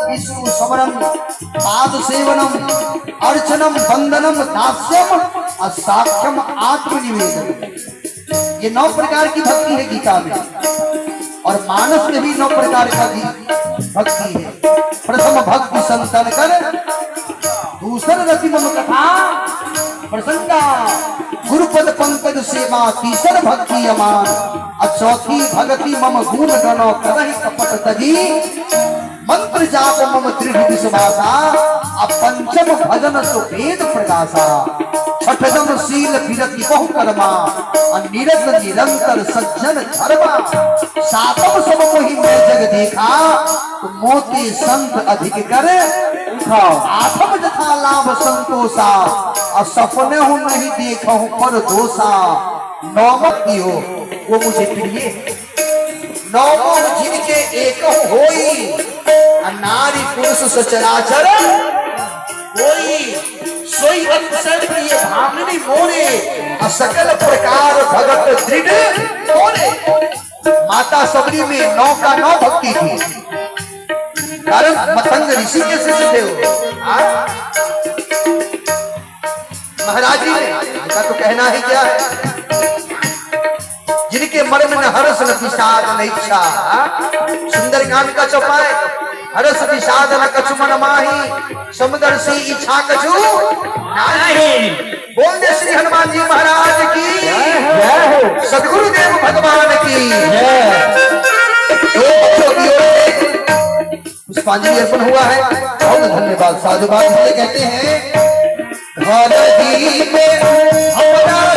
विष्णु समरम पाद सेवनम अर्चनम वंदनम दास्यम असाख्यम आत्मनिवेदन। ये 9 प्रकार की भक्ति है गीता में, और मानस में भी 9 प्रकार का भक्ति है। प्रथम भक्ति संतन कर, दूसर रति मम कथा प्रसंगा, गुरुपद पंकज सेवा तीसर भक्ति अमान, चौथी भगति मम गुण गणो करहि कपट तजी, मंत्र जाप मम दृढ़ विश्वासा, पंचम भजन सुवेद प्रकाशा, छठम शील विरति बहु कर्मा, निरत निरंतर सज्जन धर्मा, सातम सब मोहि मैं जग देखा, मोती संत अधिक करे, आठम जथा लाभ संतोषा, सपने हूं नहीं देखा हूं पर दोषा, नौम की हो वो मुझे प्रिय, नौमो जिनके एक होई, नारी पुरुष सचराचर कोई, सोई अतिशय प्रिय भामिनी मोरे, सकल प्रकार भगत दृढ़ मोरे। माता सबरी में 9 का 9 भक्ति थी, कारण मतंग ऋषि के शिष्य थे वो। महाराज जी ने इनका तो कहना ही क्या है, जिनके मन में हर्ष न विषाद न इच्छा, सुंदर कांड का चौपाई, हर्ष विषाद न कछु मन माही, समदर्शी इच्छा कछु नाही। बोल दे श्री हनुमान जी महाराज की जय, सदगुरुदेव भगवान की जय। पुष्पांजलि अर्पण हुआ है, बहुत धन्यवाद। साधुवाद कहते हैं घर ही में हमारा